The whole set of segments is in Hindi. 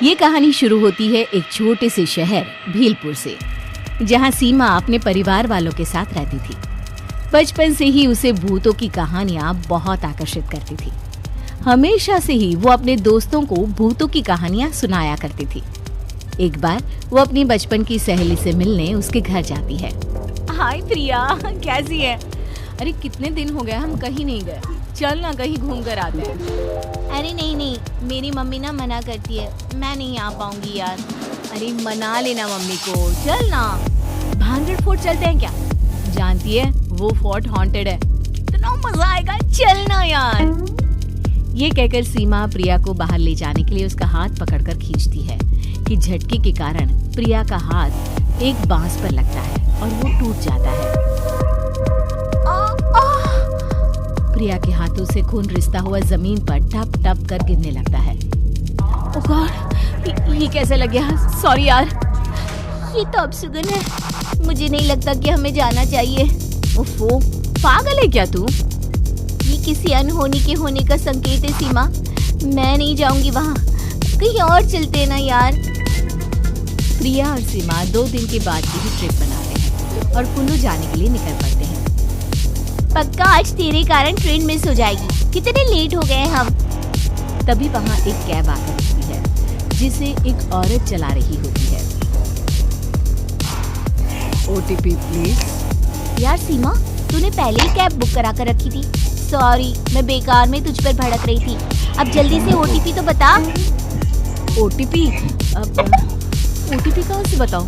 ये कहानी शुरू होती है एक छोटे से शहर भीलपुर से, जहाँ सीमा अपने परिवार वालों के साथ रहती थी। बचपन से ही उसे भूतों की कहानियां बहुत आकर्षित करती थी। हमेशा से ही वो अपने दोस्तों को भूतों की कहानियां सुनाया करती थी। एक बार वो अपनी बचपन की सहेली से मिलने उसके घर जाती है। हाय प्रिया, कैसी है? अरे कितने दिन हो गए हम कहीं नहीं गए, चल ना कहीं घूम कर आते हैं। अरे नहीं, मेरी मम्मी ना मना करती है, मैं नहीं आ पाऊंगी यार। अरे मना लेना मम्मी को, चल ना। भांगड़ फोर्ट चलते हैं क्या? जानती है वो फोर्ट हॉन्टेड है, इतना मजा आएगा, चल ना यार। ये कहकर सीमा प्रिया को बाहर ले जाने के लिए उसका हाथ पकड़कर खींचती है कि झटके के कारण प्रिया का हाथ एक बांस पर लगता है और वो टूट जाता है। प्रिया के हाथों से खून रिसता हुआ जमीन पर टप टप कर गिरने लगता है। ओह गॉड, ये कैसे लग गया? सॉरी यार। ये तो अपशगुन है, मुझे नहीं लगता कि हमें जाना चाहिए। ओफो, पागल है क्या तू? ये किसी अनहोनी के होने का संकेत है सीमा, मैं नहीं जाऊंगी वहाँ, कहीं और चलते ना यार। प्रिया और सीमा 2 दिन के बाद की ही ट्रिप बनाते हैं और कुल्लू जाने के लिए निकल पड़ते हैं। पक्का आज तेरे कारण ट्रेन मिस हो जाएगी, कितने लेट हो गए हम। तभी वहाँ एक कैब आकर रुकती है जिसे एक औरत चला रही होती है। OTP please. यार सीमा, तूने पहले ही कैब बुक करा कर रखी थी। सॉरी, मैं बेकार में तुझ पर भड़क रही थी। अब जल्दी से OTP तो बता। OTP? OTP कहाँ से बताऊं?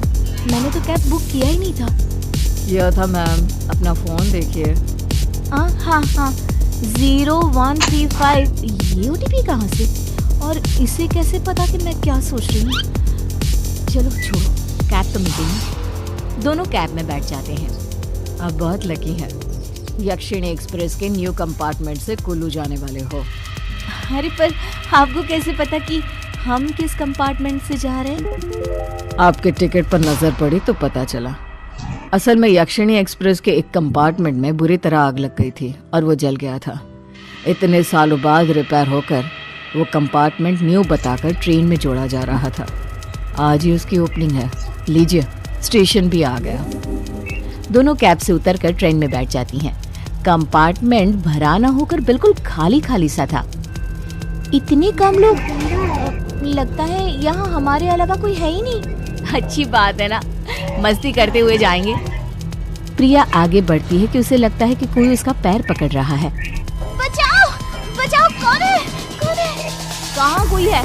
मैंने तो कैब बुक किया ही नहीं था। यह था मैम, अपना फोन देखिए। हाँ, 0135। ये OTP कहाँ से? और इसे कैसे पता कि मैं क्या सोच रही हूँ? चलो छोड़ो, कैब तो मिल गई। दोनों कैब में बैठ जाते हैं। अब बहुत लकी है, यक्षिणी एक्सप्रेस के न्यू कंपार्टमेंट से कुल्लू जाने वाले हो। अरे पर आपको कैसे पता कि हम किस कंपार्टमेंट से जा रहे हैं? आपके टिकट पर नजर पड़ी तो पता चला। असल में यक्षिणी एक्सप्रेस के एक कंपार्टमेंट में बुरी तरह आग लग गई थी और वो जल गया था। इतने सालों बाद रिपेयर होकर वो कंपार्टमेंट न्यू बताकर ट्रेन में जोड़ा जा रहा था। आज ही उसकी ओपनिंग है। लीजिए, स्टेशन भी आ गया। दोनों कैब से उतरकर ट्रेन में बैठ जाती हैं। कंपार्टमेंट भरा न होकर बिल्कुल खाली खाली सा था। इतने कम लोग? लगता है यहाँ हमारे अलावा कोई है ही नहीं। अच्छी बात है ना, मस्ती करते हुए जाएंगे। प्रिया आगे बढ़ती है कि उसे लगता है कि कोई उसका पैर पकड़ रहा है। बचाओ, बचाओ, कौन है? कहाँ कोई है?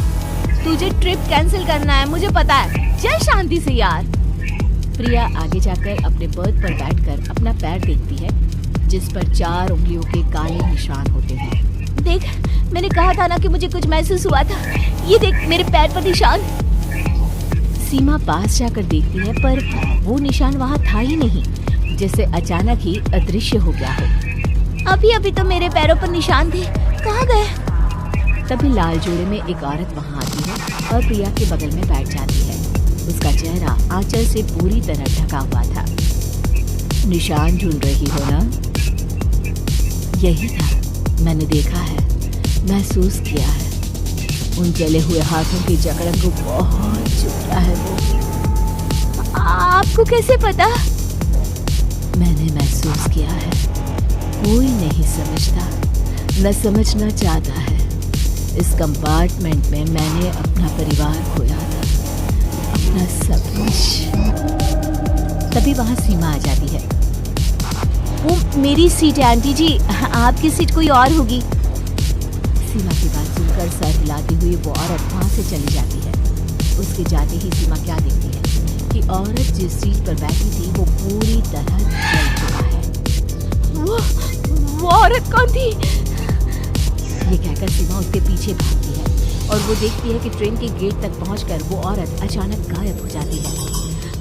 तुझे ट्रिप कैंसिल करना है, मुझे पता है। चल शांति से यार। प्रिया आगे जाकर अपने बर्थ पर बैठकर अपना पैर देखती है जिस पर 4 उंगलियों के काले निशान होते हैं। देख, मैंने कहा था ना कि मुझे कुछ महसूस हुआ था। ये देख मेरे पैर पर निशान। सीमा पास जाकर देखती है पर वो निशान वहाँ था ही नहीं, जैसे अचानक ही अदृश्य हो गया हो। अभी तो मेरे पैरों पर निशान थे, कहाँ गए? तभी लाल जोड़े में एक औरत वहाँ आती है और प्रिया के बगल में बैठ जाती है। उसका चेहरा आंचल से पूरी तरह ढका हुआ था। निशान ढूंढ रही हो ना? यही था, मैंने देखा है, महसूस किया है। उन जले हुए हाथों की जकड़न को बहुत चुभता है वो। आपको कैसे पता? मैंने महसूस किया है। कोई नहीं समझता, न समझना चाहता है। इस कंपार्टमेंट में मैंने अपना परिवार खोया था, अपना सब कुछ। तभी वहाँ सीमा आ जाती है। वो मेरी सीट है आंटी जी, आपकी सीट कोई और होगी। सीमा की बात सुनकर सर हिलाती हुई वो औरत वहाँ से चली जाती है। उसके जाते ही सीमा क्या देखती है कि औरत जिस सीट पर बैठी थी वो पूरी तरह जल चुका है। वो औरत कौन थी? ये कहकर सीमा उसके पीछे भागती है और वो देखती है कि ट्रेन के गेट तक पहुंचकर वो औरत अचानक गायब हो जाती है।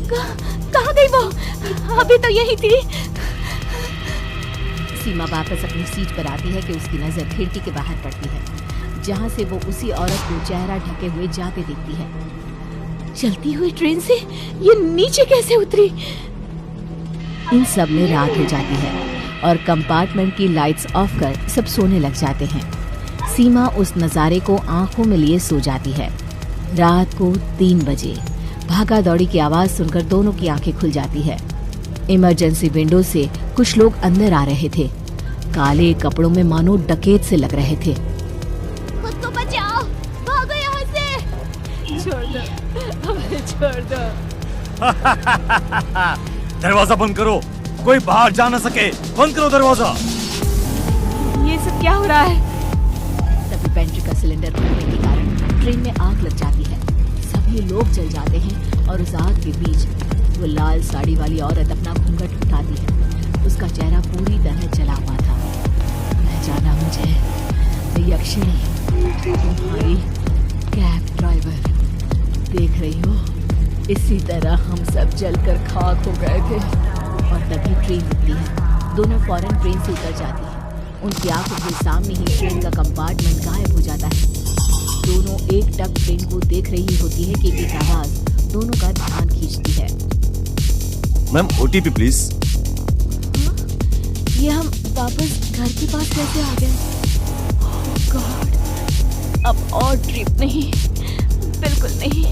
कहाँ गई वो? अभी तो यही थी। सीमा वापस अपनी सीट पर आती है कि उसकी नजर खिड़की के बाहर पड़ती है, जहाँ से वो उसी औरत को चेहरा ढके हुए जाते देखती है। चलती हुई ट्रेन से ये नीचे कैसे उतरी? इन सब में रात हो जाती है और कंपार्टमेंट की लाइट्स ऑफ कर सब सोने लग जाते हैं। सीमा उस नज़ारे को आंखों में लिए सो जाती है। रात को 3 बजे भागा दौड़ी की आवाज सुनकर दोनों की आंखें खुल जाती है। इमरजेंसी विंडो से कुछ लोग अंदर आ रहे थे। काले कपड़ों में मानो डकैत से लग रहे थे। खुद को बचाओ, भागो यहाँ से। छोड़ दो, हमें छोड़ दो। दरवाजा बंद करो, कोई बाहर जा न सके। बंद करो दरवाजा। ये सब क्या हो रहा है? तभी पेंट्री का सिलेंडर फटने के कारण ट्रेन में आग लग जाती है। सभी लोग जल जाते हैं और उस आग के बीच वो लाल साड़ी वाली औरत अपना घूंघट उठाती है। उसका चेहरा पूरी तरह जला हुआ था। पहचाना मुझे, यक्षिणी, तुम्हारी कैब ड्राइवर। देख रही हो, इसी तरह हम सब जलकर खाक हो गए थे। और तभी ट्रेन रुकती है। दोनों फौरन ट्रेन से उतर जाती है। उनकी आंखों के सामने ही ट्रेन का कंपार्टमेंट गायब हो जाता है। दोनों एक टक ट्रेन को देख रही होती है कि एक आवाज दोनों का ध्यान खींचती है। Ma'am OTP please. ये हम वापस घर के पास कैसे आ गए? ओह गॉड, अब और ट्रिप नहीं, बिल्कुल नहीं।